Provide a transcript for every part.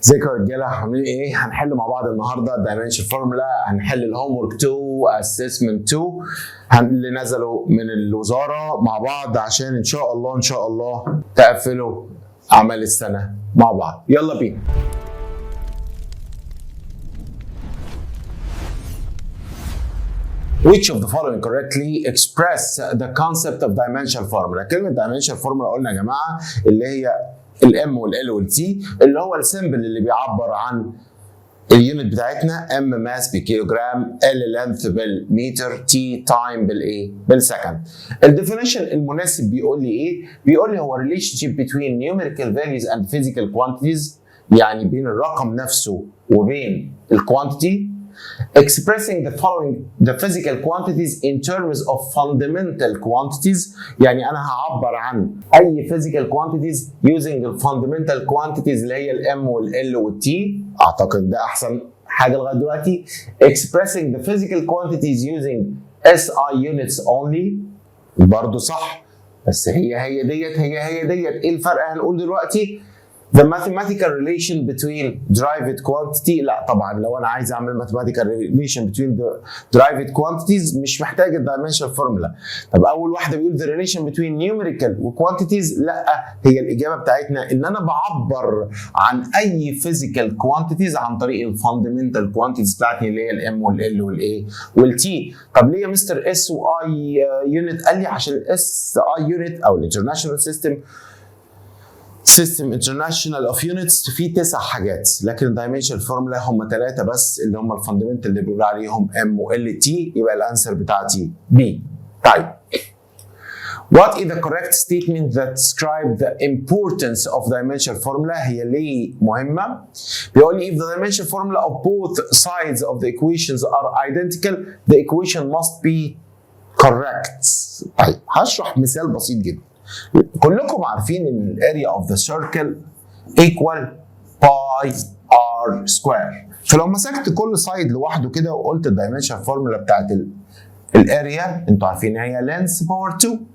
ازيكم يا رجاله، عاملين ايه؟ هنحل مع بعض النهارده دايمنشن فورمولا، هنحل الهوم ورك 2 اسسمنت 2 اللي نزلوا من الوزاره مع بعض عشان ان شاء الله تقفلوا اعمال السنه مع بعض. يلا بينا. Which of the following correctly express the concept of dimensional formula؟ كلمة dimensional formula قلنا يا جماعة اللي هي الام والال والتي، اللي هو السيمبل اللي بيعبر عن اليونت بتاعتنا، ام ماس بكيلوجرام، ال لينث بالمتر، تي تايم بالايه؟ بالسكند. الديفينيشن المناسب بيقول لي ايه؟ بيقول لي هو relationship between numerical values and physical quantities، يعني بين الرقم نفسه وبين الكوانتيتي. Expressing the physical quantities in terms of fundamental quantities، يعني أنا هعبر عن أي physical quantities using the fundamental quantities اللي هي الM والL والT. أعتقد ده أحسن حاجة لغاية دلوقتي. Expressing the physical quantities using SI units only، برضه صح، بس هي ديت. إيه الفرق هنقول دلوقتي؟ The mathematical relation between derived quantity، لا طبعا لو انا عايز اعمل mathematical relation between the derived quantities مش محتاج الدايمنشنال فورمولا. طب اول واحده بيقول the relation between numerical و quantities، لا هي الاجابه بتاعتنا ان انا بعبر عن اي physical quantities عن طريق الفاندمنتال quantities بتاعتي اللي هي الام والال والايه والتي. طب ليه يا مستر اس واي يونت؟ قال لي عشان الاس اي يونت او الانترناشونال سيستم انترناشونال اوف يونتس فيه 9 حاجات، لكن الدايمنشنال فورمولا هم 3 بس اللي هم الفاندمنتال اللي بنقول عليهم ام وال تي، يبقى الانسر بتاعتي بي. طيب What is the correct statement that describes the importance of dimensional formula؟ هي ليه مهمة؟ بيقول لي if the dimensional formula of both sides of the equations are identical the equation must be correct. طيب هشرح مثال بسيط جدا. كلكم عارفين ان الاريا اوف ذا سيركل ايكوال باي ار سكوير، فلو مسكت كل سايد لوحده كده وقلت الدايمنشن فورمولا بتاعت الاريا، انتوا عارفين هي لينس باور 2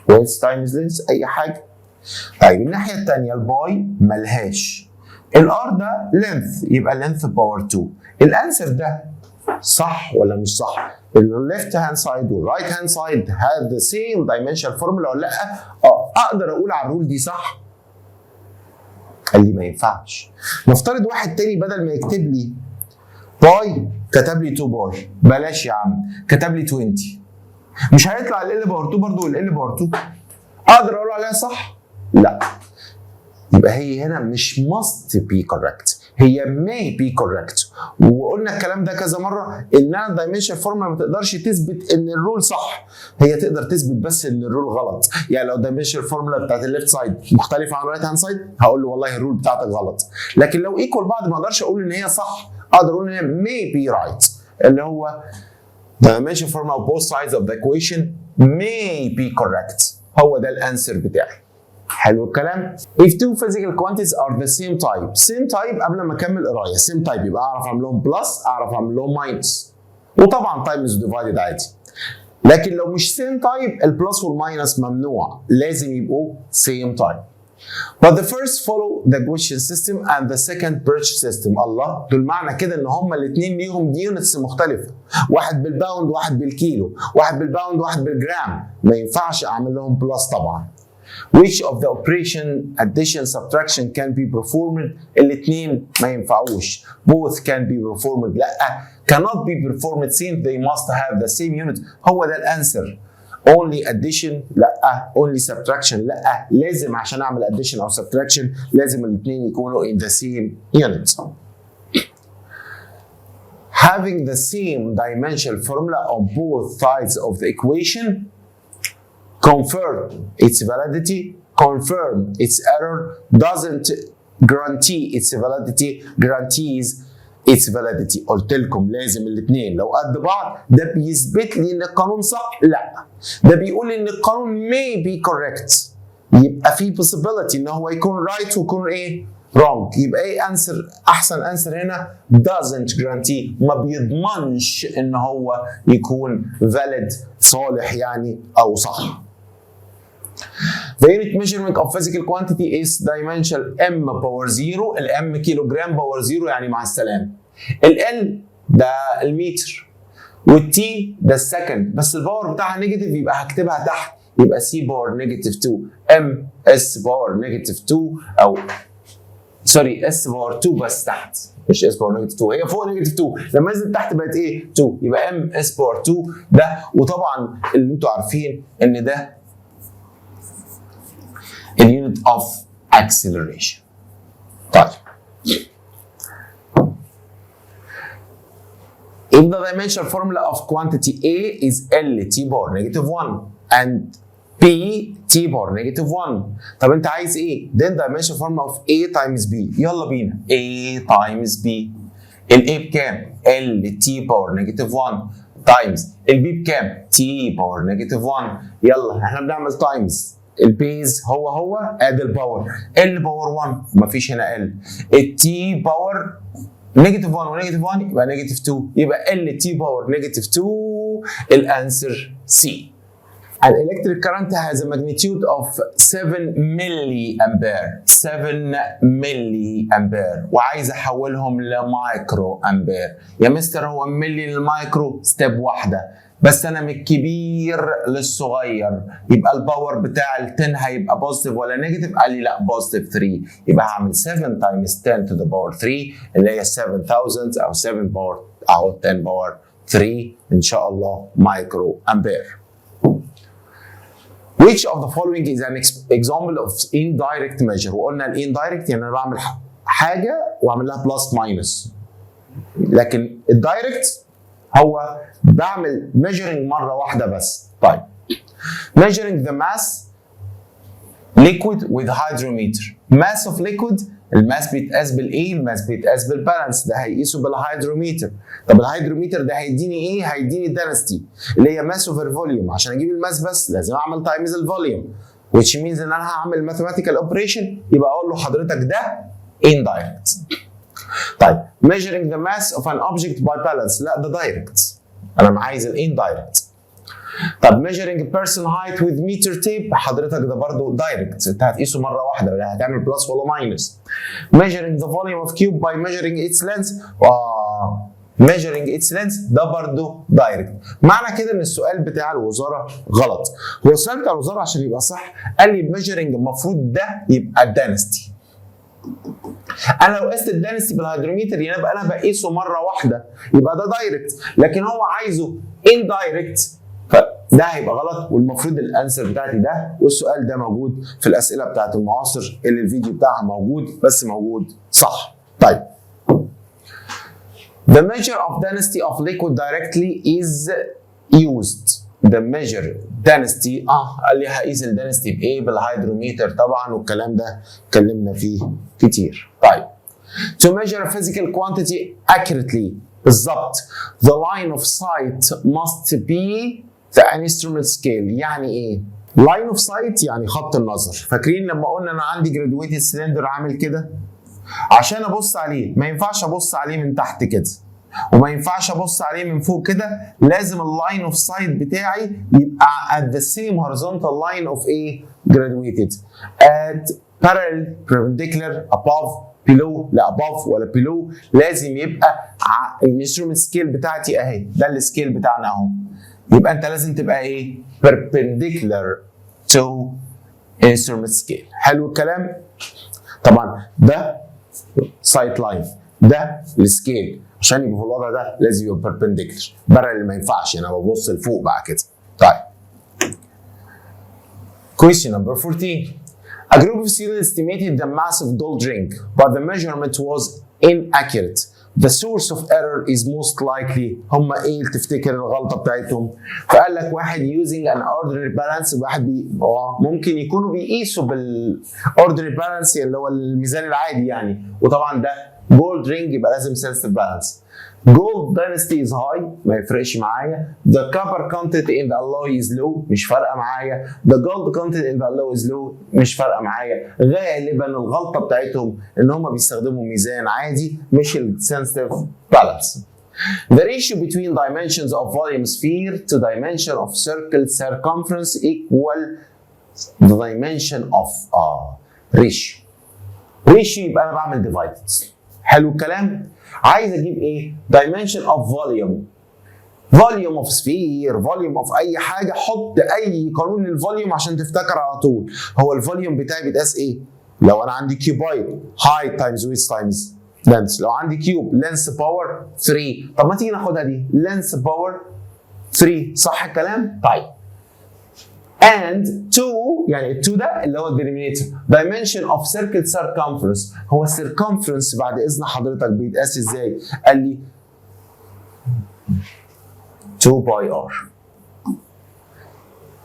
ويدث تايمز لينس اي حاجه. طيب الناحيه الثانيه الباي ملهاش، الار ده لينث يبقى لينث باور 2. الانسر ده صح ولا مش صح؟ الليفت هاند سايد والرايت هاند سايد have the same dimensional formula ولا لا؟ اقدر اقول على الرول دي صح؟ قال لي ما ينفعش. نفترض واحد تاني بدل ما يكتب لي باي كتب لي 2 باي، بلاش يا عم كتب لي 20، مش هيطلع ال باور 2 برضه وال باور 2؟ اقدر اقول عليها صح؟ لا. يبقى هي هنا مش must be correct، هي may be correct. وقلنا الكلام ده كذا مره ان الدايمنشن فورمولا ما تقدرش تثبت ان الرول صح، هي تقدر تثبت بس ان الرول غلط. يعني لو الدايمنشن فورمولا بتاعت الليفت سايد مختلفه عن الرايت هاند سايد هقول له والله الرول بتاعتك غلط، لكن لو ايكوال بعض ما اقدرش اقول ان هي صح، اقدر اقول ان هي may be right، اللي هو dimension formula of both sides of the equation may be correct. هو ده الانسر بتاعي. حلو الكلام؟ If two physical quantities are the same type قبل ما اكمل قرايه same type يبقى اعرف اعمل لهم بلس، اعرف اعمل لهم ماينس، وطبعا تايمز ديفايدد عادي. لكن لو مش same type البلس والماينس ممنوع، لازم يبقوا same type. But the first follow the Gaussian system and the second Birch system. الله، دول معنى كده ان هما الاثنين ليهم يونتس مختلفه، واحد بالباوند واحد بالكيلو، واحد بالباوند واحد بالجرام، ما ينفعش اعمل لهم بلس طبعا. Which of the operation addition subtraction can be performed؟ الاثنين ما ينفعوش. Both can be performed، لا cannot be performed since they must have the same unit. هو ده الانسر. Only addition لا، only subtraction لا، لازم عشان اعمل addition او subtraction لازم الاثنين يكونوا in the same unit. Having the same dimensional formula on both sides of the equation confirm its validity, confirm its error, doesn't guarantee its validity, guarantees its validity. قلت لكم لازم الاثنين لو قد بعض. ده بيثبت لي ان القانون صح؟ لا، ده بيقول ان القانون may be correct، يبقى في possibility ان هو يكون right ويكون ايه؟ wrong. يبقى ايه انسر؟ احسن انسر هنا doesn't guarantee، ما بيضمنش ان هو يكون valid صالح يعني او صح. The unit measurement of physical quantity is dimension m power 0. الام كيلو جرام باور 0 يعني مع السلامه. ال ده المتر والتي ده السكند، بس الباور بتاعها نيجاتيف يبقى هكتبها تحت، يبقى سي باور نيجاتيف 2 ام اس باور نيجاتيف 2 او سوري اس باور 2 بس تحت، مش اس باور نيجاتيف 2، هي فوق نيجاتيف 2 لما نزلت تحت بقت ايه 2، يبقى ام اس باور 2 ده. وطبعا اللي انتوا عارفين ان ده اليونت اوف acceleration. طيب if the dimensional formula of quantity A is L T power negative 1 and B T power negative 1. طب انت عايز ايه؟ then dimensional formula of A times B. يلا بينا A times B. ال A بكام؟ L T power negative 1 times ال B بكام؟ T power negative 1. يلا احنا بنعمل times. البيز هو ادي الباور ال باور 1 مفيش هنا ال، التي باور نيجاتيف 1 ونيجاتيف 1 يبقى نيجاتيف 2، يبقى ال تي باور نيجاتيف 2 الانسر سي. An electric current has a magnitude of 7 milliampere 7 milliampere وعايز احولهم لمايكرو امبير. يا مستر هو ملي للمايكرو ستيب واحده، بس انا من الكبير للصغير، يبقى الباور بتاع ال 10 هيبقى بوزيتيف ولا نيجاتيف؟ قال لي لا بوزيتيف 3، يبقى هعمل 7 تايمز 10 to the power 3 اللي هي 7000 او 7 باور او 10 باور 3 ان شاء الله مايكرو امبير. Which of the following is an example of indirect measure؟ وقلنا ال indirect يعني انا بعمل حاجه واعمل لها بلس ماينس، لكن الدايركت هو بعمل measuring مره واحده بس. طيب measuring the mass liquid with hydrometer. mass of liquid الماس بيتقاس بالايه؟ الماس بيتقاس بالبالانس، ده هيقيسه بالهيدروميتر. طب الهيدروميتر ده هيديني ايه؟ هيديني الدنستي اللي هي ماس اوفر فوليوم. عشان اجيب الماس بس لازم اعمل تايمز الفوليوم which means ان انا هعمل ماثيماتيكال اوبريشن، يبقى اقول له حضرتك ده indirect. طيب measuring the mass of an object by balance لا ده direct، انا عايز indirect. طب measuring a person height with meter tape حضرتك ده برضه دايركت، انت هتقيسه مره واحده ولا هتعمل بلس ولا ماينس. measuring the volume of cube by measuring its length measuring its length ده برضه دايركت. معنى كده ان السؤال بتاع الوزاره غلط. هو السؤال بتاع الوزاره عشان يبقى صح قال لي measuring المفروض ده يبقى الدانستي. انا لو قست الدانستي بالهيدروميتر يبقى انا بقيسه مره واحده يبقى ده دايركت، لكن هو عايزه indirect فده هيبقى غلط، والمفروض الانسر بتاعتي ده. والسؤال ده موجود في الاسئله بتاعت المعاصر اللي الفيديو بتاعها موجود، بس موجود صح. طيب the measure of density of liquid directly is used. the measure density قال لي هقيس الدنستي بايه؟ بالهيدروميتر طبعا، والكلام ده اتكلمنا فيه كتير. طيب to measure a physical quantity accurately بالظبط the line of sight must be the instrument scale. يعني ايه؟ line of sight يعني خط النظر. فاكرين لما قلنا انا عندي graduated cylinder عامل كده؟ عشان ابص عليه ما ينفعش ابص عليه من تحت كده وما ينفعش ابص عليه من فوق كده، لازم اللاين اوف سايت بتاعي يبقى at the same horizontal line of a graduated at parallel perpendicular above below لا above ولا below، لازم يبقى الانسترومنت سكيل بتاعتي اهي، ده السكيل بتاعنا اهو، يبقى انت لازم تبقى ايه؟ perpendicular to instrument scale. حلو الكلام؟ طبعا ده سايت لاين، ده السكيل، عشان يبقى في الوضع ده لازم يبقى perpendicular. بارل ما ينفعش، انا ببص لفوق بقى كده. طيب question number 14. A group of students estimated the mass of gold ring, but the measurement was inaccurate. The source of error is most likely. هم ايه تفتكر الغلطه بتاعتهم؟ فقال لك واحد using an ordinary balance، واحد ممكن يكونوا بيقيسوا بالاوردinary balance اللي هو الميزان العادي يعني، وطبعا ده جولد رينج يبقى لازم sensitive balance. Gold density is high ما يفرقش معايا. The copper content in the alloy is low مش فارقه معايا. The gold content in the alloy is low مش فارقه معايا. غالبا الغلطه بتاعتهم ان هم بيستخدموا ميزان عادي مش ال sensitive balance. The ratio between dimensions of volume sphere to dimension of circle circumference equal the dimension of ratio. ratio يبقى انا بعمل divided. حلو الكلام؟ عايز اجيب ايه؟ dimension of volume. volume of sphere، volume of اي حاجه، حط اي قانون للفوليوم عشان تفتكر على طول. هو الفوليوم بتاعي بيتقاس ايه؟ لو انا عندي كيوبايد height times width times length، لو عندي كيوب length باور 3. طب ما تيجي ناخدها دي length باور 3، صح الكلام؟ طيب and 2 يعني ال 2 ده اللي هو الدينومينيتور dimension of circle circumference. هو السيركمفرنس بعد اذن حضرتك بيتقاس ازاي؟ قال لي 2 باي ار.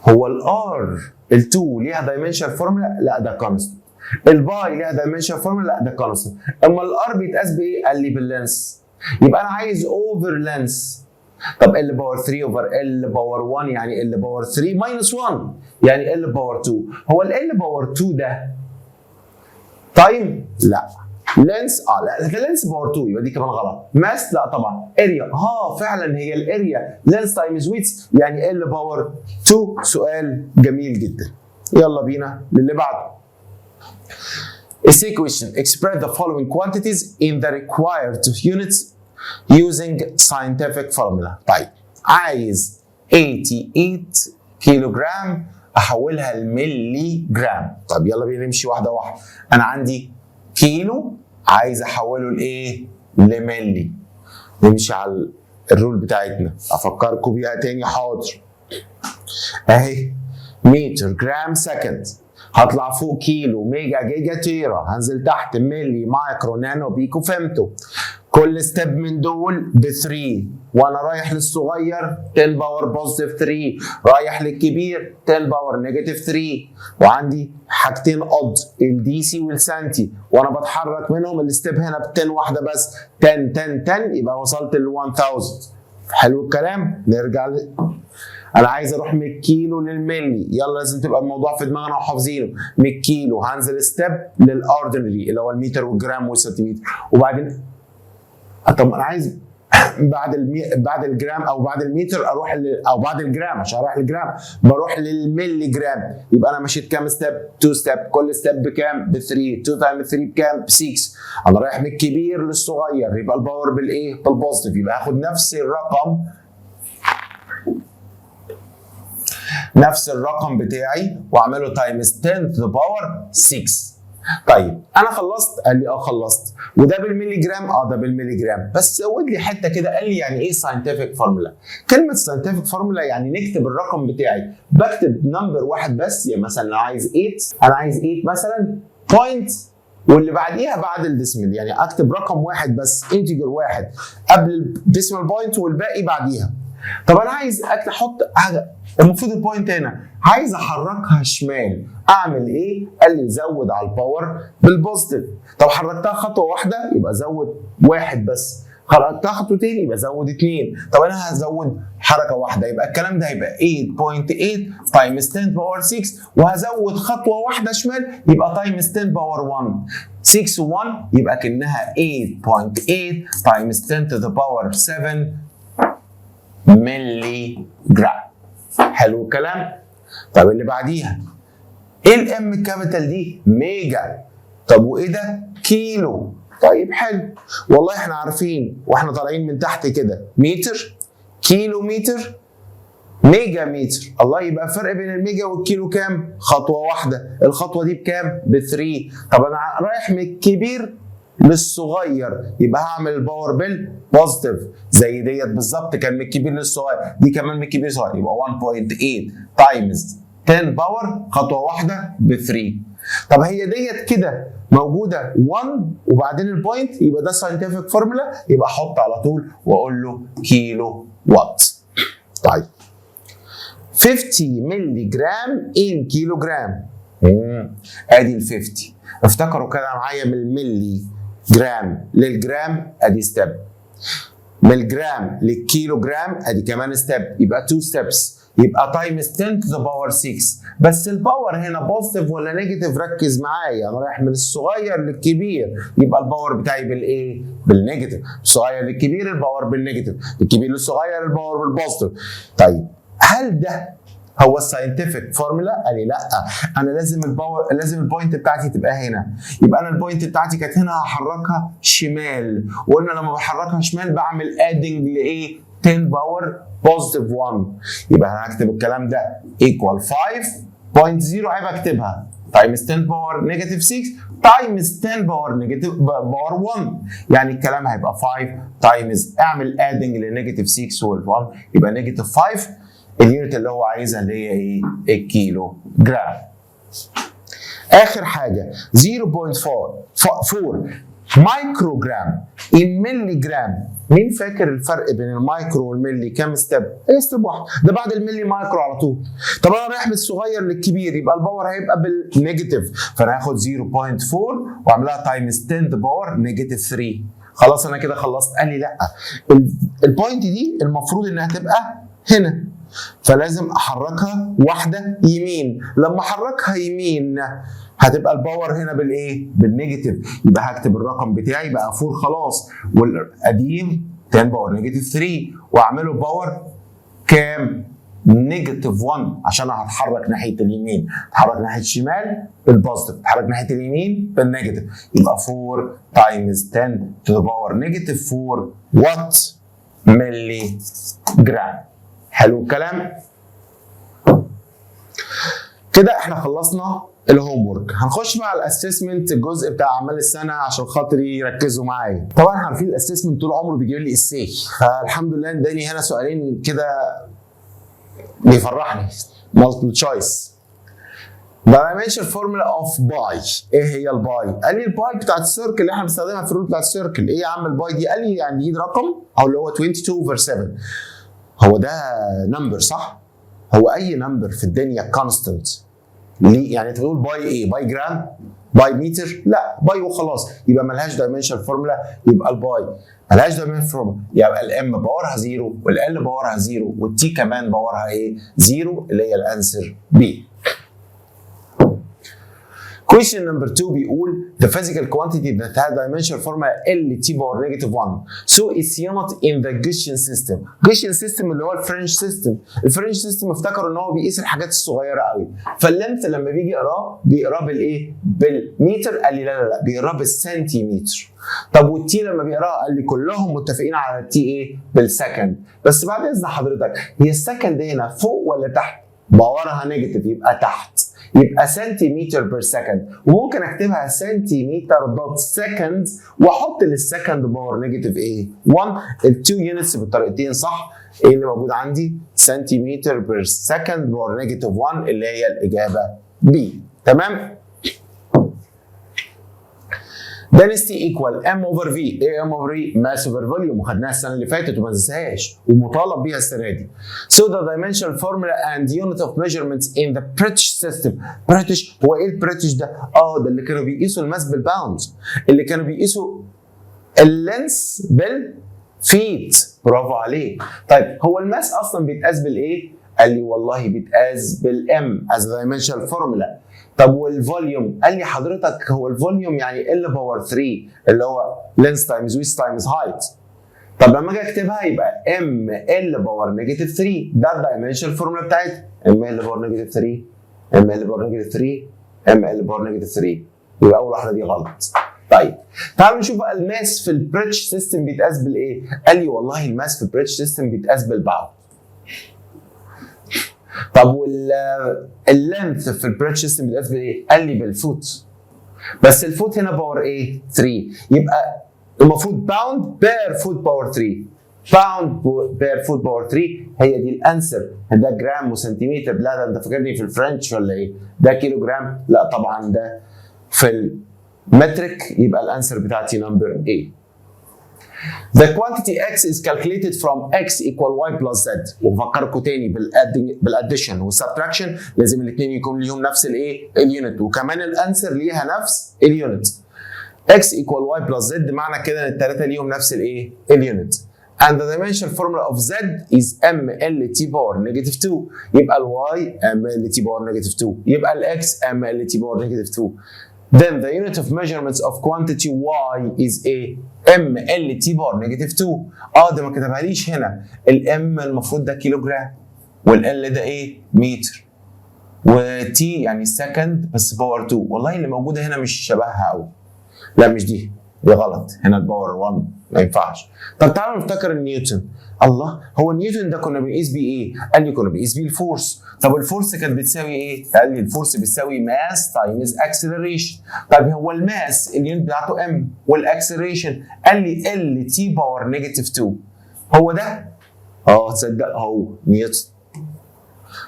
هو الار ال2 ليها دايمنشن فورمولا؟ لا ده كونستنت. الباي ليها دايمنشن فورمولا؟ لا ده كونستنت. اما الار بيتقاس بايه؟ قال لي باللينس. يبقى انا عايز اوفر لينس. طب ال باور 3 اوفر ال باور 1 يعني ال باور 3 ماينس 1 يعني ال باور 2. هو ال باور 2 ده تايم؟ لا. لينس؟ لا ده لينس باور 2 يبقى دي كمان غلط. ماس؟ لا طبعا. اريا؟ فعلا هي الاريا لينس تايمز ويتس يعني ال باور 2. سؤال جميل جدا. يلا بينا للي بعده. This equation express the following quantities in the required units using scientific formula. طيب عايز 88 كيلو جرام احولها لملي جرام. طب يلا بينا نمشي واحده واحده. انا عندي كيلو عايز احوله لايه؟ لملي. نمشي على الرول بتاعتنا، افكركم بيها تاني. حاضر اهي متر جرام سكند، هطلع فوق كيلو ميجا جيجا تيرا، هنزل تحت ملي مايكرو نانو بيكو فيمتو. كل ستيب من دول ب 3، وانا رايح للصغير 10 باور بوزيتيف 3، رايح للكبير 10 باور نيجاتيف 3. وعندي حاجتين قد الدي سي والسنتي، وانا بتحرك منهم الستيب هنا ب 10 واحده بس، 10 10 10 يبقى وصلت ل 1000. حلو الكلام؟ نرجع انا عايز اروح من الكيلو للملي. يلا لازم تبقى الموضوع في دماغنا وحافظينه. من الكيلو هنزل ستيب للاوردينري اللي هو المتر والجرام والسنتيمتر، وبعدين طب انا عايز بعد الجرام او بعد المتر اروح او بعد الجرام، عشان اروح للجرام بروح للملي جرام. يبقى انا مشيت كام ستيب؟ 2 ستيب. كل ستيب بكام؟ ب 3. 2 تايمز 3 بكام؟ ب 6. انا رايح من الكبير للصغير، يبقى الباور بالايه؟ بالبوزيتيف. يبقى هاخد نفس الرقم بتاعي واعمله تايمز 10 to the power 6. طيب انا خلصت؟ قال لي خلصت. وده بالملي جرام؟ ده بالملي جرام. بس زود لي حته كده، قال لي يعني ايه ساينتفك فورمولا؟ كلمه ساينتفك فورمولا يعني نكتب الرقم بتاعي، بكتب نمبر واحد بس. يعني مثلا لو عايز 8، انا عايز 8 مثلا بوينت واللي بعديها بعد الديسمال، يعني اكتب رقم واحد بس، انتجر واحد قبل الديسمال بوينت والباقي بعديها. طب انا عايز احط حاجه، المفروض البوينت هنا عايز احركها شمال، اعمل ايه؟ قال لي زود على الباور بالبوزيتيف. طب حركتها خطوه واحده يبقى زود واحد بس، حركتها خطوتين يبقى زود 2. طب انا هزود حركه واحده، يبقى الكلام ده هيبقى 8.8 تايمز 10 باور 6، وهزود خطوه واحده شمال يبقى تايمز 10 باور 1. 6 و1 يبقى كانها 8.8 تايمز 10 to the power 7 ملي جرام. حلو الكلام؟ طب اللي بعديها ايه الام كابيتال دي؟ ميجا. طب وايه ده؟ كيلو. طيب حلو، والله احنا عارفين واحنا طالعين من تحت كده متر، كيلو متر، ميجا متر. الله، يبقى فرق بين الميجا والكيلو كام؟ خطوه واحده. الخطوه دي بكام؟ ب 3. طب انا رايح من الكبير للصغير، يبقى هعمل الباور بالبوزيتيف زي ديت بالظبط، كان من الكبير للصغير، دي كمان من الكبير للصغير، يبقى 1.8 تايمز 10 باور خطوه واحده ب 3. طب هي ديت كده موجوده 1 وبعدين البوينت، يبقى ده ساينتفك فورمولا، يبقى احط على طول واقول له كيلو وات. طيب 50 ملي جرام ان كيلو جرام. ادي ال 50. افتكروا كده معايا من الملي جرام للجرام ادي ستيب، من الجرام للكيلو جرام ادي كمان ستيب، يبقى 2 ستيبس، يبقى تايمز 10 to the power 6. بس الباور هنا بوزيتيف ولا نيجاتيف؟ ركز معايا، انا رايح من الصغير للكبير، يبقى الباور بتاعي بالايه؟ بالنيجاتيف. الصغير للكبير الباور بالنيجاتيف، الكبير للصغير الباور بالبوزيتيف. طيب هل ده هو الساينتفك فورمولا قال لي لا، انا لازم البوينت بتاعتي تبقى هنا. يبقى انا البوينت بتاعتي كانت هنا، هحركها شمال، وقلنا لما بحركها شمال بعمل ادنج لايه؟ 10 باور بوزيتيف 1. يبقى انا هكتب الكلام ده ايكوال 5.0 عيب اكتبها تايمز 10 باور نيجاتيف 6 تايمز 10 باور نيجاتيف باور 1. يعني الكلام هيبقى 5 تايمز اعمل ادنج لنيجاتيف 6 وال1 يبقى نيجاتيف 5. اليونت اللي هو عايزها اللي هي ايه؟ الكيلو جرام. اخر حاجه 0.4 مايكرو جرام ان ملي جرام. مين فاكر الفرق بين المايكرو والملي كام ستيب؟ ايه ستيب واحد، ده بعد الملي مايكرو على طول. طب انا رايح من الصغير للكبير يبقى الباور هيبقى بالنيجاتيف، فانا هاخد 0.4 واعملها تايمز 10 باور نيجاتيف 3. خلاص انا كده خلصت. قال لي لا، البوينت دي المفروض انها تبقى هنا، فلازم احركها واحده يمين. لما احركها يمين هتبقى الباور هنا بالايه؟ بالنيجاتيف. يبقى هكتب الرقم بتاعي بقى 4 خلاص، والقديم 10 باور نيجاتيف 3 واعمله باور كام؟ نيجاتيف 1 عشان هتحرك ناحيه اليمين، اتحرك ناحيه الشمال بالبوزيتيف، اتحرك ناحيه اليمين بالنيجاتيف. يبقى 4 تايمز 10 تو ذا باور نيجاتيف 4 وات ملي جرام. حلو الكلام؟ كده احنا خلصنا الهوم ورك. هنخش بقى على الاسسمنت، الجزء بتاع اعمال السنه عشان خاطر يركزوا معايا. طبعا عارفين الاسسمنت طول عمره بيجيب لي اساي، فالحمد لله اداني هنا سؤالين كده بيفرحني. مالتيبل تشويس. دايمنشن فورمولا اوف باي. ايه هي الباي؟ قال لي الباي بتاعت السيركل اللي احنا بنستخدمها في الرول بتاعت السيركل. ايه يا عم الباي دي؟ قال لي يعني دي رقم او اللي هو 22/7. هو ده نمبر صح؟ هو اي نمبر في الدنيا كونستنت ليه؟ يعني انت بتقول باي ايه؟ باي جرام؟ باي متر؟ لا، باي وخلاص. يبقى ملهاش دايمنشن فورمولا. يبقى الباي ملهاش دايمنشن فورمولا. يبقى الام باورها 0 والال باورها 0 والتي كمان باورها ايه؟ 0 اللي هي الانسر بي. Question number 2 بيقول the physical quantity that has dimension formula LT power negative 1 so it's unit in the Gaussian system. Gaussian system اللي هو الفرنش سيستم. الفرنش سيستم افتكروا ان هو بيقيس الحاجات الصغيره قوي، فاللينث لما بيجي يقراه بيقراه بالايه؟ بالمتر. قال لي لا بيقراه بالسنتيمتر. طب والتي لما بيقراها قال لي كلهم متفقين على التي ايه؟ بالسكند. بس بعد اذن حضرتك هي السكند هنا فوق ولا تحت؟ باورها نيجاتيف يبقى تحت، يبقى سنتيمتر بير سكند، وممكن اكتبها سنتيمتر دوت سكند واحط للسكند باور نيجاتيف ايه؟ 1. التو يونتس بالطريقتين صح. ايه اللي موجود عندي؟ سنتيمتر بير سكند باور نيجاتيف 1 اللي هي الاجابه بي. تمام؟ density equal m over v. ايه m over v؟ mass over volume، وخدناها السنه اللي فاتت وما تنساهاش ومطالب بيها السنه دي. So the dimensional formula and unit of measurements in the British system. British هو ايه البريتش ده؟ ده اللي كانوا بيقيسوا الماس بالباوندز، اللي كانوا بيقيسوا اللينس بالفيت. برافو عليك. طيب هو الماس اصلا بيتقاس بالايه؟ قال لي والله بيتقاس بالام as the dimensional formula. طب والفوليوم؟ قال لي حضرتك هو الفوليوم يعني ال باور 3 اللي هو لينس تايمز ويدث تايمز هايت. طب لما اجي اكتبها يبقى ام ال باور نيجاتيف 3. ده الدايمنشن فورمولا بتاعتها. ام ال باور نيجاتيف 3 ام ال باور نيجاتيف 3 ام ال باور نيجاتيف 3. يبقى اول واحده دي غلط. طيب تعالوا نشوف بقى الماس في البريتش سيستم بيتقاس بالايه؟ قال لي والله الماس في البريتش سيستم بيتقاس بالباوند. طب واللينث في البريتش سيستم بيتقاس بايه؟ قال لي بالفوت. بس الفوت هنا باور ايه؟ 3. يبقى المفروض باوند بير فوت باور 3. باوند بير فوت باور 3 هي دي الانسر. ده جرام وسنتيمتر. لا ده انت فاكرني في الفرنش ولا ايه؟ ده كيلو جرام؟ لا طبعا ده في المترك. يبقى الانسر بتاعتي نمبر A. The quantity x is calculated from x equal y plus z. وبفكركم تاني بالاديشن والسبتراكشن لازم الاثنين يكون ليهم نفس الايه؟ اليونت، وكمان الانسر ليها نفس اليونت. x equal y plus z معنى كده ان الثلاثه ليهم نفس الايه؟ اليونت. And the dimension formula of z is m l t power negative 2. يبقى ال y m l t power negative 2. يبقى ال x m l t power negative 2. Then the unit of measurements of quantity y is a m l t power negative 2. ده ما كتبهاليش هنا. الام المفروض ده كيلو جرام والال ده ايه؟ متر، وتي يعني سكند بس باور 2. والله اللي موجوده هنا مش شبهها قوي. لا مش دي غلط، هنا الباور 1 ما ينفعش. طب تعالوا نفتكر النيوتن. الله، هو النيوتن ده كنا بنقيس بيه ايه؟ قال لي كنا بنقيس بيه الفورس. طب الفورس كانت بتساوي ايه؟ قال لي الفورس بتساوي ماس تايمز اكسلريشن. طب هو الماس اليونت بتاعته ام، والاكسلريشن قال لي ال تي باور نيجاتيف 2. هو ده؟ تصدق هو نيوتن.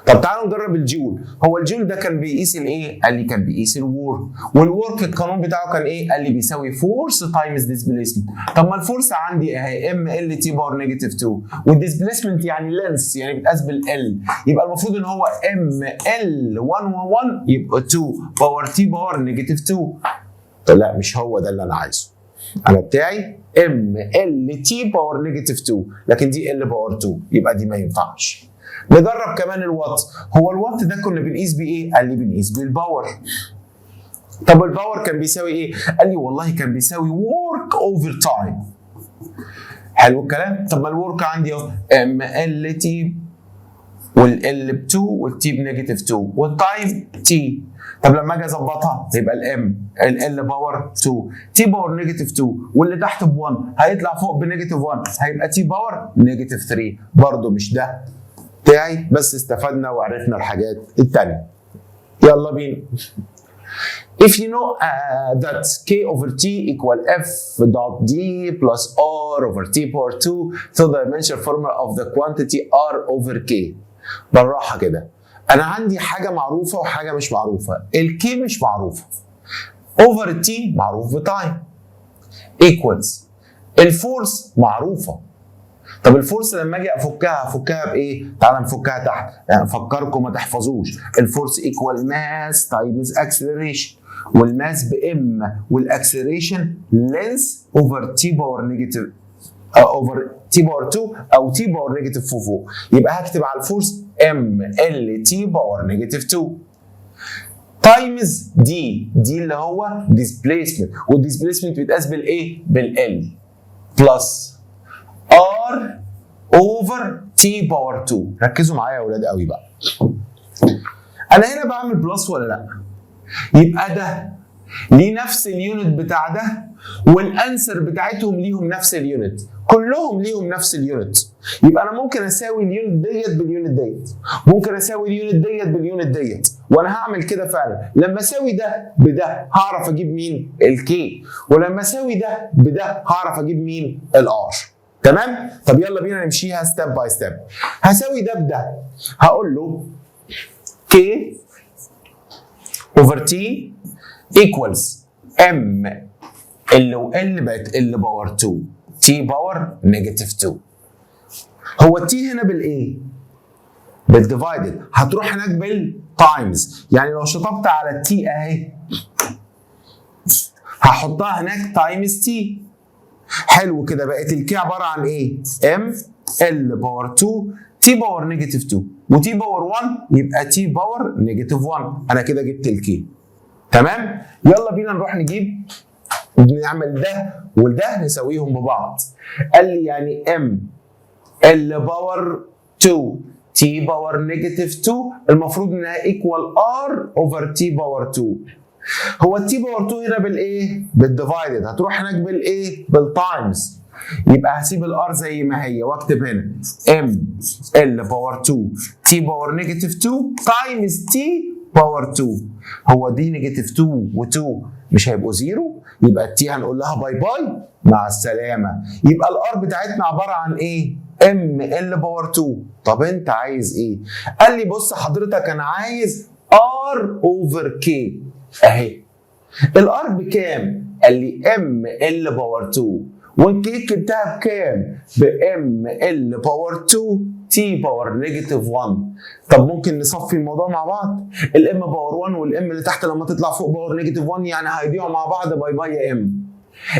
طب تعالوا نجرب الجول. هو الجول ده كان بيقيس الايه؟ قال لي كان بيقيس الورك، والورك القانون بتاعه كان ايه؟ قال لي بيساوي فورس تايمز ديسبيسمنت. طب ما الفورس عندي اهي ام ال تي باور نيجاتيف 2، والديسبيسمنت يعني لينس يعني بيتقاس بالال، يبقى المفروض ان هو ام ال 1 1 يبقى 2 باور تي باور نيجاتيف 2. طب لا مش هو ده اللي انا عايزه. انا بتاعي ام ال تي باور نيجاتيف 2، لكن دي ال باور 2، يبقى دي ما ينفعش. نجرب كمان الوات. هو الوات ده كنا بنقيس بيه ايه؟ قال لي بنقيس بيه الباور. طب الباور كان بيساوي ايه؟ قال لي والله كان بيساوي work over time. حلو الكلام؟ طب ما الورك عندي اهو ام ال تي، والال ب 2 والتي بنيجاتيف 2 والتايم تي. طب لما اجي اظبطها يبقى الام ال باور 2 تي باور نيجاتيف 2، واللي تحت ب 1 هيطلع فوق بنيجاتيف 1 هيبقى تي باور نيجاتيف 3. برضه مش ده بتاعي، بس استفدنا وعرفنا الحاجات التانية. يلا بينا. If you know that k over t equal f dot d plus r over t power 2, so the dimensional formula of the quantity r over k. بالراحة كده. أنا عندي حاجة معروفة وحاجة مش معروفة. ال k مش معروفة. over t معروف بتايم. equals. الفورس معروفة. طب الفورس لما اجي افكها بايه؟ تعال نفكها تحت، يعني افكركم ما تحفظوش. الفورس ايكوال ماس تايمز اكسلريشن، والماس بام، والاكسلريشن لينس اوفر تي باور نيجاتيف اوفر تي باور 2 او تي باور نيجاتيف 4 فوق. يبقى هكتب على الفورس ام ال تي باور نيجاتيف 2 تايمز دي اللي هو ديسبيسمنت، والديسبيسمنت بيتقاس بالايه؟ بالال بلس R over T باور 2. ركزوا معايا يا اولاد قوي بقى. انا هنا بعمل بلس ولا لا؟ يبقى ده ليه نفس اليونت بتاع ده، والانسر بتاعتهم ليهم نفس اليونت، كلهم ليهم نفس اليونت. يبقى انا ممكن اساوي اليونت ديت باليونت ديت، ممكن اساوي اليونت ديت باليونت ديت، وانا هعمل كده فعلا. لما اساوي ده بده هعرف اجيب مين؟ الكي، ولما اساوي ده بده هعرف اجيب مين؟ الار. تمام؟ طب يلا بينا نمشيها ستيب باي ستيب. هساوي ده بده، هقول له K over T equals M ال وال بقت ال باور 2 T باور نيجاتيف 2. هو T هنا بالايه؟ بالديفايدد، هتروح هناك بالتايمز، يعني لو شطبت على التي اهي هحطها هناك تايمز تي. حلو كده، بقت الكي عباره عن ايه؟ ام ال باور 2 تي باور نيجاتيف 2 وتي باور 1 يبقى تي باور نيجاتيف 1. انا كده جبت الكي. تمام؟ يلا بينا نروح نعمل ده وده نساويهم ببعض. قال لي يعني ام ال باور 2 تي باور نيجاتيف 2 المفروض انها ايكوال ار اوفر تي باور 2. هو التي باور 2 هنا بالايه؟ بالديفايدد، هتروح هناك بالايه؟ بالتايمز. يبقى هسيب الار زي ما هي واكتب هنا ام ال باور 2 تي باور نيجاتيف 2 تايمز تي باور 2. هو دي نيجاتيف 2 و2 مش هيبقوا زيرو، يبقى التي هنقول لها باي باي مع السلامه. يبقى الار بتاعتنا عباره عن ايه؟ ام ال باور 2. طب انت عايز ايه؟ قال لي بص حضرتك انا عايز ار اوفر كي اهي. الار بكام؟ قال لي ام ال باور 2 والكي كتبتها بكام؟ بام ال باور 2 تي باور نيجاتيف 1. طب ممكن نصفي الموضوع مع بعض؟ الام باور 1 والام اللي تحت لما تطلع فوق باور نيجاتيف 1 يعني هيضيعوا مع بعض باي باي يا ام.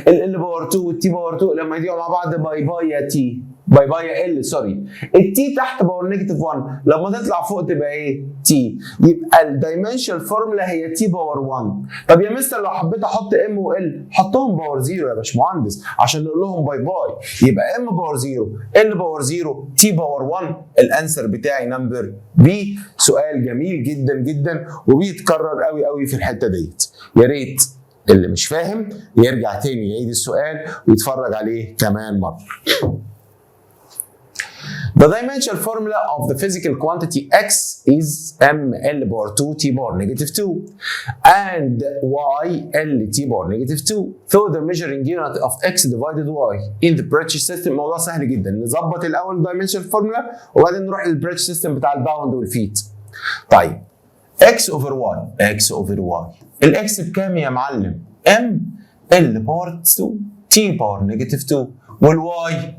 ال باور 2 والتي باور 2 لما يضيعوا مع بعض باي باي يا تي. باي باي يا ال سوري. التي تحت باور نيجاتيف 1 لما تطلع فوق تبقى ايه؟ تي. يبقى الدايمنشال فورمولا هي تي باور 1. طب يا مستر لو حبيت احط ام وال حطهم باور 0 يا باشمهندس عشان نقول لهم باي باي. يبقى ام باور 0 ال باور 0 تي باور 1. الانسر بتاعي نمبر بي. سؤال جميل جدا جدا وبيتكرر قوي قوي في الحته ديت. يا ريت اللي مش فاهم يرجع تاني يعيد السؤال ويتفرج عليه كمان مرة. The dimensional formula of the physical quantity x is ml power 2 t power negative 2 and y l t power negative 2. So the measuring unit of x divided y in the British system. موضوع سهل جدا. نظبط الأول dimensional formula وبعدين نروح للبريتش سيستم بتاع الباوند والفيت. طيب x over y x over y. الاكس بكام يا معلم؟ m l باور 2 t باور نيجاتيف 2 والواي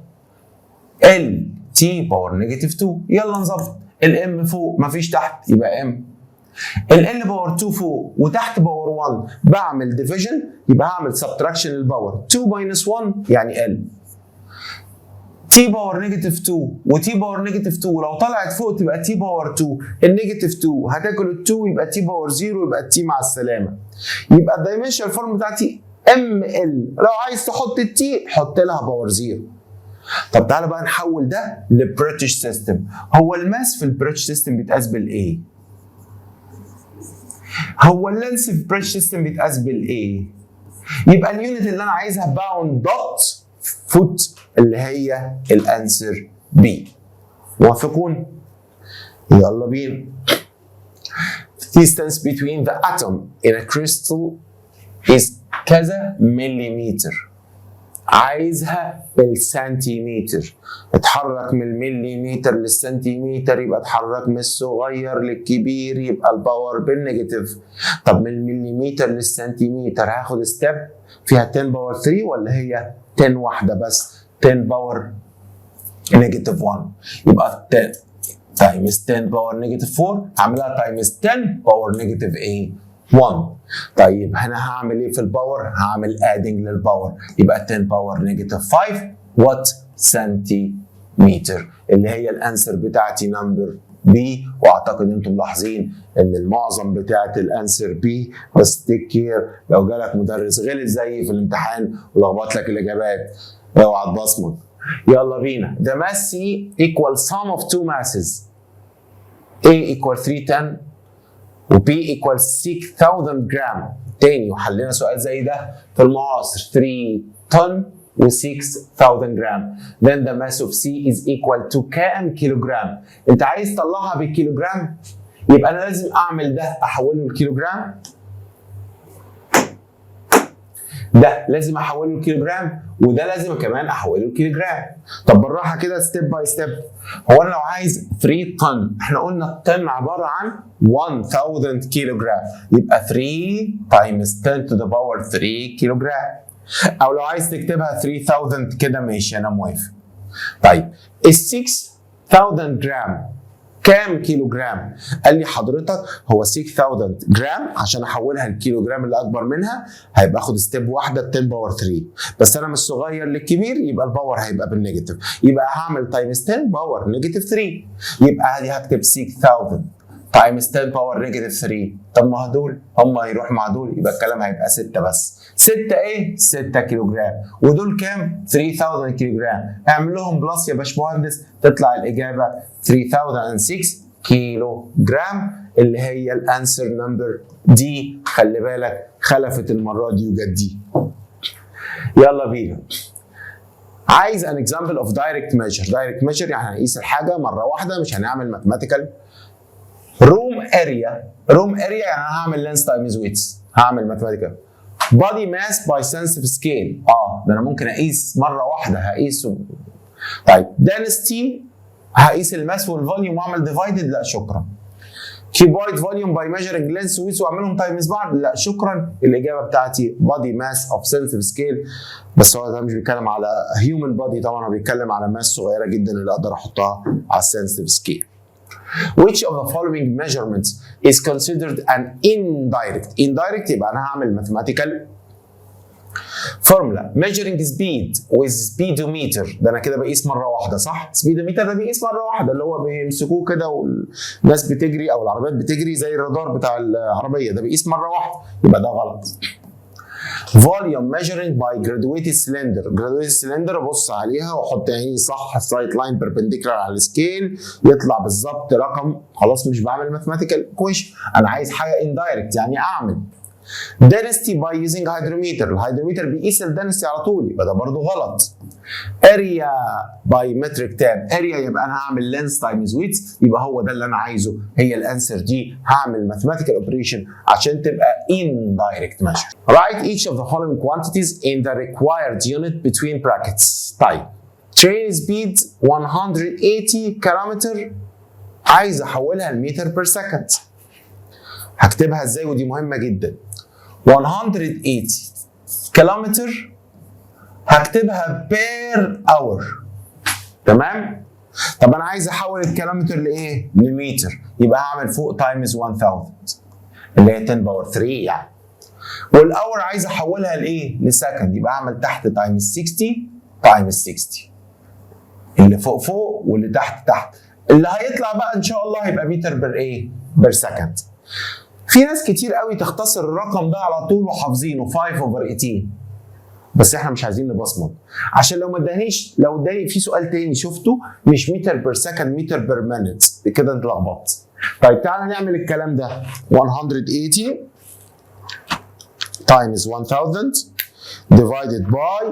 l t باور نيجاتيف 2. يلا نظبط. الام فوق مفيش تحت يبقى m. ال باور 2 فوق وتحت باور 1 بعمل ديفيجن يبقى هعمل سبتراكشن للباور 2 ماينس 1 يعني l. تي باور نيجاتيف 2 وتي باور نيجاتيف 2 لو طلعت فوق تبقى تي باور 2. النيجاتيف 2 هتاكل ال 2 يبقى تي باور 0 يبقى التي مع السلامه. يبقى الدايمنشال فورم بتاعتي ام ال. لو عايز تحط التي حط لها باور 0. طب تعالى بقى نحول ده لبريتش سيستم. هو الماس في البريتش سيستم بيتقاس بالايه؟ هو اللينس في البريتش سيستم بيتقاس بالايه؟ يبقى اليونت اللي انا عايزها باوند دوت فوت اللي هي الانسر بي. موافقون؟ يلا بينا. The distance between the atom in a crystal is كذا مليمتر. عايزها بالسنتيمتر. اتحرك من المليمتر للسنتيمتر يبقى اتحرك من الصغير للكبير يبقى الباور بالنيجاتيف. طب من المليمتر للسنتيمتر هاخد ستيب فيها 10 باور 3 ولا هي 10 واحده بس؟ 10 باور نيجاتيف 1 يبقى 10 تايمز 10 باور نيجاتيف 4 هعملها تايمز 10 باور نيجاتيف ايه؟ 1. طيب هنا هعمل ايه في الباور؟ هعمل ادنج للباور يبقى 10 باور نيجاتيف 5 وات سنتيمتر اللي هي الانسر بتاعتي نمبر بي. واعتقد انتم ملاحظين ان المعظم بتاعت الانسر بي. بس تيك كير لو جالك مدرس غلط زي في الامتحان ولخبط لك الاجابات اوعى تبصمج. يلا بينا. The mass C equals sum of two masses. A equals 310 و B equals 6000 جرام. تاني وحلينا سؤال زي ده في المعاصر 3 طن و 6000 جرام. Then the mass of C is equal to كام كيلوجرام؟ انت عايز تطلعها بالكيلوجرام يبقى انا لازم اعمل ده احوله للكيلوجرام. ده لازم احوله للكيلوجرام وده لازم كمان احوله للكيلوجرام. طب بالراحه كده ستيب باي ستيب. هو انا لو عايز 3 طن احنا قلنا الطن عباره عن 1000 كيلوجرام يبقى 3 تايمز 10 to the power 3 كيلوجرام. او لو عايز تكتبها 3000 كده ماشي انا موافق. طيب ال 6000 جرام كام كيلو جرام؟ قال لي حضرتك هو 6000 جرام عشان احولها للكيلوجرام اللي اكبر منها هيبقى اخد ستيب واحده 10 باور 3 بس انا من الصغير للكبير يبقى الباور هيبقى بالنيجاتيف يبقى هعمل تايمز 10 باور نيجاتيف 3 يبقى ادي هكتب 6000 تايمز 10 باور نيجاتيف 3. طب ما دول هم هيروح مع دول يبقى الكلام هيبقى 6 بس. 6 ايه؟ 6 كيلو جرام ودول كام؟ 3000 كيلو جرام. اعمل لهم بلس يا باشمهندس تطلع الاجابه 3006 كيلو جرام اللي هي الانسر نمبر دي. خلي بالك خلفت المره دي وجت دي. يلا بينا. عايز an example of direct measure. direct measure يعني هنقيس الحاجه مره واحده مش هنعمل ماثيماتيكال. روم اريا يعني انا هعمل لينس تايمز ويتس هعمل ماثيماتيكال. بادي ماس باي سنسيف سكيل ده انا ممكن اقيس مره واحده هقيسه. طيب density هقيس الماس والفوليوم واعمل ديفايدد لا شكرا. كيوبويد فوليوم باي ميجرنج لينس ويتس واعملهم تايمز بعض لا شكرا. الاجابه بتاعتي بادي ماس اوف سنسيف سكيل بس هو ده مش بيتكلم على هيومن بادي طبعا هو بيتكلم على ماس صغيره جدا اللي اقدر احطها على السنسيف سكيل. Which of the following measurements is considered an indirect؟ indirect يبقى انا هعمل mathematical فورمولا measuring speed with speedometer، ده انا كده بقيس مره واحده صح؟ speedometer ده بيقيس مره واحده، اللي هو بيمسكوه كده والناس بتجري او العربيات بتجري زي الرادار بتاع العربيه، ده بيقيس مره واحده، يبقى ده غلط. volume measuring by graduated cylinder، graduated cylinder ابص عليها واحط عيني صح السايت لاين بيربنديكولار على السكيل يطلع بالظبط رقم، خلاص مش بعمل ماثيماتيكال كويشن، انا عايز حاجه indirect يعني اعمل. density by using hydrometer، الهيدروميتر بيقيس الدنسيتي على طول، يبقى ده برضه غلط. area by metric tab، area يبقى انا هعمل length times width، يبقى هو ده اللي انا عايزه، هي الانسر دي، هعمل mathematical operation عشان تبقى indirect measure. Write each of the following quantities in the required unit between brackets. طيب train speed 180 كيلومتر، عايز احولها لمتر بير سكند. هكتبها ازاي ودي مهمه جدا. 180 كيلومتر هكتبها بير اور، تمام؟ طب انا عايز احول الكيلومتر لايه؟ لمتر، يبقى هعمل فوق تايمز 1000 اللي هي 10 باور 3 يعني. والاور عايز احولها لايه؟ لسكند، يبقى اعمل تحت تايمز 60 تايمز 60. اللي فوق فوق واللي تحت تحت. اللي هيطلع بقى ان شاء الله هيبقى متر بير ايه؟ بير سكند. في ناس كتير قوي تختصر الرقم ده على طول وحافظينه 5 اوفر 18، بس احنا مش عايزين نبصمج عشان لو ما ادانيش، لو اداني في سؤال تاني شفته مش متر بير سكند متر بير مينت كده انت لخبطت. طيب تعالى نعمل الكلام ده. 180 times 1000 divided by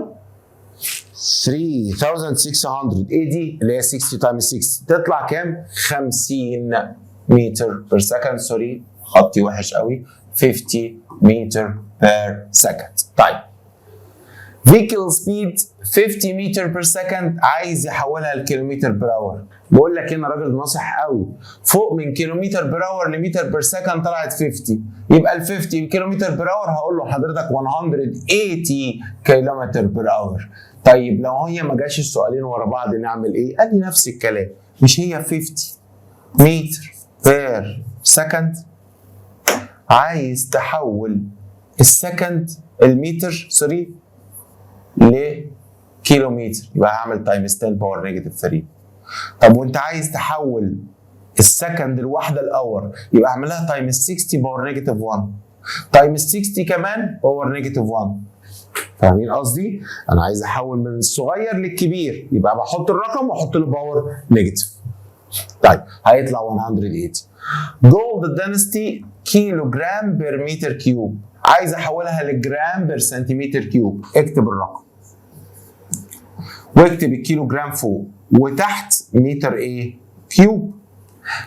3600، ايه دي؟ اللي هي 60 times 60 تطلع كام؟ 50 متر بير سكند، سوري خطي وحش قوي، 50 متر بير سكند. طيب vehicle speed 50 متر بير سكند عايز يحولها لكيلومتر بير اور. بقول لك هنا راجل ناصح قوي، فوق من كيلومتر بير اور لمتر بير سكند طلعت 50، يبقى ال 50 كيلومتر بير اور هقول له حضرتك 180 كيلومتر بير اور. طيب لو هي ما جاش السؤالين ورا بعض نعمل ايه؟ قال لي نفس الكلام، مش هي 50 متر بير سكند، عايز تحول السكند المتر سوري لكيلومتر، يبقى هعمل تايمز 10 باور نيجاتيف 3. طب وانت عايز تحول السكند الواحده الاور، يبقى اعملها تايمز 60 باور نيجاتيف 1 تايمز 60 كمان باور نيجاتيف 1. فاهمين قصدي؟ انا عايز احول من الصغير للكبير، يبقى بحط الرقم واحط له باور نيجاتيف. طيب هيطلع 180. جولد density كيلو جرام بير متر كيوب، عايز احولها لجرام بير سنتيمتر كيوب، اكتب الرقم واكتب الكيلو جرام فوق وتحت متر ايه؟ كيوب.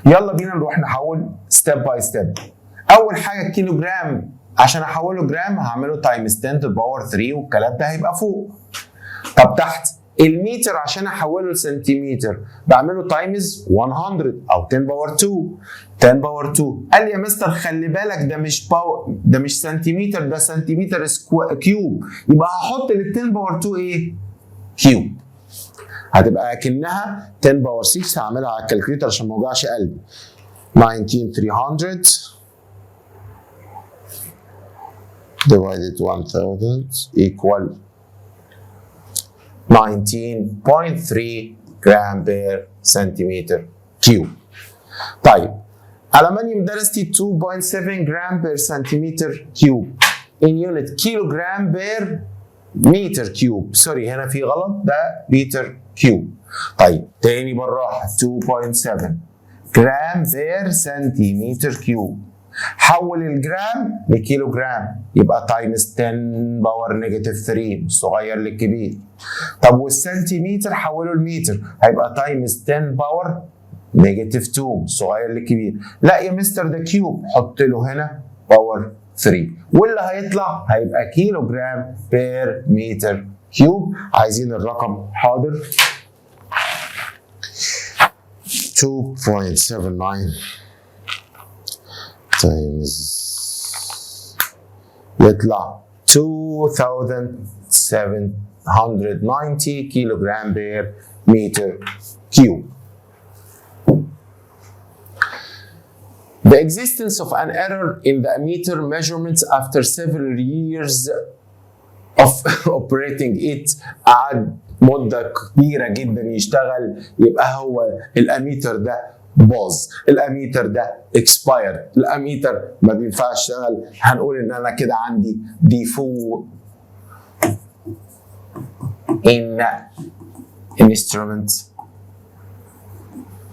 يلا بينا نروح نحول ستيب باي ستيب. اول حاجه الكيلو جرام عشان احوله جرام هعمله تايمز 10 باور 3 والكلام ده هيبقى فوق. طب تحت المتر عشان احوله لسنتيمتر بعمله تايمز 100 او 10 باور 2. 10 باور 2 قال لي يا مستر خلي بالك ده مش ده مش سنتيمتر، ده سنتيمتر كيوب، يبقى هحط ال 10 باور 2 ايه؟ كيوب. هتبقى اكنها 10 باور 6. هعملها على الكالكوليتر عشان ما اوجعش قلبي. 19300 divided 1000 equal 19.3 جرام بير سنتيمتر كيوب. طيب الومنيوم density 2.7 جرام بير سنتيمتر كيوب in unit كيلو جرام بير متر كيوب، سوري هنا في غلط، ده متر كيوب. طيب تاني بالراحه 2.7 جرام بير سنتيمتر كيوب، حول الجرام لكيلو جرام يبقى تايمز 10 باور نيجاتيف 3 من الصغير للكبير. طب والسنتيمتر حوله المتر هيبقى تايمز 10 باور نيجاتيف 2 من الصغير للكبير. لا يا مستر ده كيوب، حط له هنا باور 3 واللي هيطلع هيبقى كيلو جرام بير متر كيوب. عايزين الرقم حاضر 2.79 times يطلع 2790 كيلو جرام بير متر كيوب. The existence of an error in the ammeter measurements after several years of operating it قعد مده كبيره جدا يشتغل، يبقى هو الاميتر ده باظ، الاميتر ده expired، الاميتر ما بينفعش يشتغل. هنقول ان انا كده عندي default in instrument.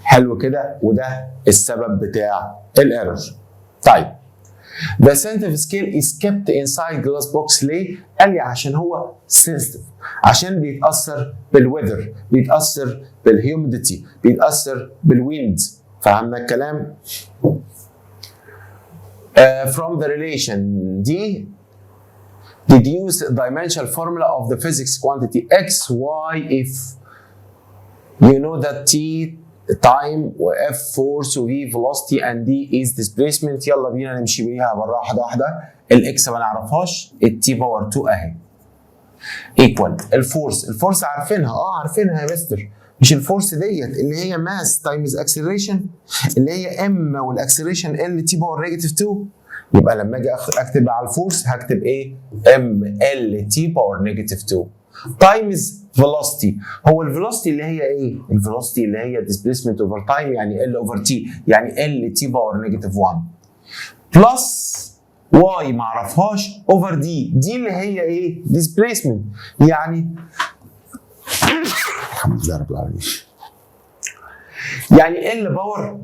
حلو كده، وده السبب بتاع الايرور. طيب The sensitive scale is kept inside glass box ليه؟ قال لي عشان هو sensitive، عشان بيتأثر بالweather، بيتأثر بالهيوميديتي، بيتأثر بالwind. فهمنا الكلام؟ From the relation دي deduce the dimensional formula of the physics quantity x, y if you know that t time و f force و v velocity and d is displacement. يلا بينا نمشي بيها بالراحه واحده واحده. الاكس ما نعرفهاش، التي باور 2 اهي ايكوال الفورس عارفينها، عارفينها يا مستر. مش الفورس ديت اللي هي ماس تايمز اكسلريشن اللي هي ام والاكسلريشن ال تي باور نيجاتيف 2. يبقى لما اجي اكتب على الفورس هكتب ايه؟ ام ال تي باور نيجاتيف 2 تايمز فيلوسيتي. هو الفيلوسيتي اللي هي ايه؟ الفيلوسيتي اللي هي ديسبيسمنت اوفر تايم، يعني ال اوفر تي، يعني ال تي باور نيجاتيف 1 بلس واي ما اعرفهاش اوفر دي اللي هي ايه؟ ديسبيسمنت، يعني الحمد لله رب العالمين، يعني ال باور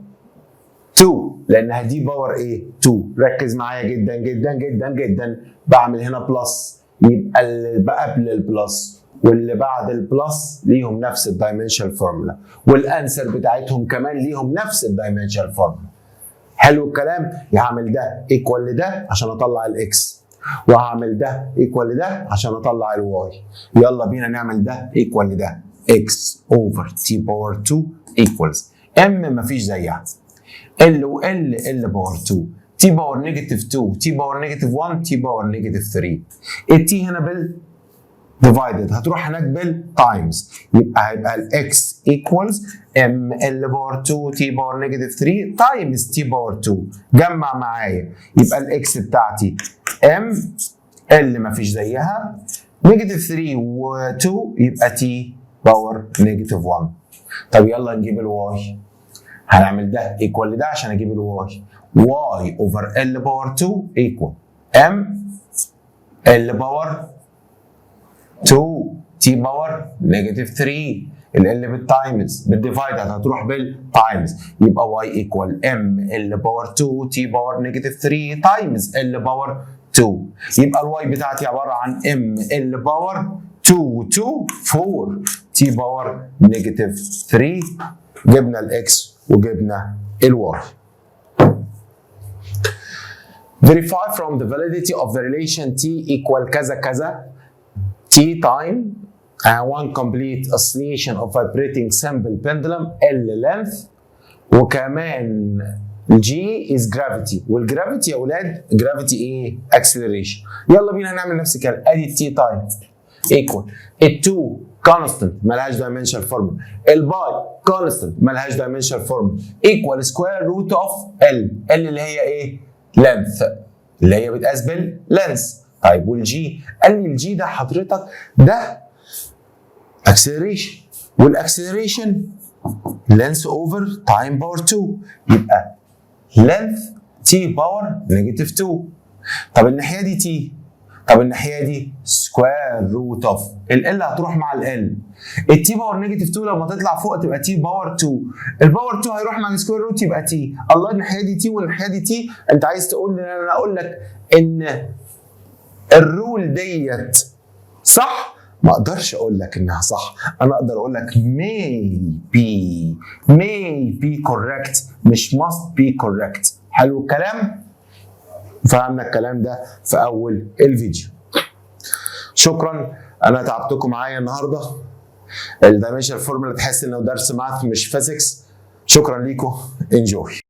2 لانها دي باور ايه؟ 2. ركز معايا جدا جدا جدا جدا. بعمل هنا بلس، يبقى اللي قبل البلس واللي بعد البلس ليهم نفس الدايمنشال فورمولا، والانسر بتاعتهم كمان ليهم نفس الدايمنشال فورمولا. حلو الكلام؟ هعمل ده ايكوال لده عشان اطلع الاكس، وهعمل ده ايكوال لده عشان اطلع الواي. يلا بينا نعمل ده ايكوال لده. اكس اوفر تي باور 2 ايكوالز ام مفيش زيها، ال و ال باور 2 تي باور نيجاتيف 2 تي باور نيجاتيف 1 تي باور نيجاتيف 3. التي هنا بال ديفايدد هتروح هناك بالتايمز، يبقى هيبقى الاكس ايكوالز ام ال باور 2 تي باور نيجاتيف 3 تايمز تي باور 2. جمع معايا، يبقى الاكس بتاعتي ام ال مفيش زيها نيجاتيف 3 و2 يبقى تي باور نيجاتيف 1. طب يلا نجيب الواي. هنعمل ده ايكوال لده عشان اجيب الواي. واي اوفر ال باور 2 ايكوال ام ال باور 2 تي باور نيجاتيف 3. ال بالتايمز بالديفايد هتروح بالتايمز، يبقى واي ايكوال ام ال باور 2 تي باور نيجاتيف 3 تايمز ال باور 2. يبقى الواي بتاعتي عباره عن ام ال باور 2 4 تي باور نيجاتيف 3. جبنا الاكس وجبنا الواي. Verify from the validity of the relation t equal كذا كذا t time one complete oscillation of vibrating simple pendulum L length، وكمان G is gravity، والجرافيتي يا اولاد جرافيتي ايه؟ acceleration. يلا بينا نعمل نفس الكلام. ادي t time equal ال2 constant مالهاش dimensional formula، الباي constant مالهاش dimensional formula equal square root of L اللي هي ايه؟ length اللي هي بتقاس باللينس. طيب والجي؟ قال لي الجي ده حضرتك ده acceleration، والاكسلريشن length over time باور 2، يبقى length t باور نيجاتيف 2. طب الناحيه دي t، طب الناحيه دي سكوير روت اوف ال هتروح مع ال التي باور نيجاتيف 2 لما تطلع فوق تبقى تي باور 2، الباور 2 هيروح مع السكوير روت يبقى تي. الله، الناحيه دي تي والناحيه دي تي. انت عايز تقول لي انا اقول لك ان الرول ديت صح؟ ما اقدرش اقول لك انها صح، انا اقدر اقول لك may be correct مش must be correct. حلو الكلام؟ فهمنا الكلام ده في اول الفيديو. شكرا، انا تعبتكم معايا النهارده. الدايمنشنال فورمولا تحس انه درس ماث مش فيزيكس. شكرا ليكم، انجوي.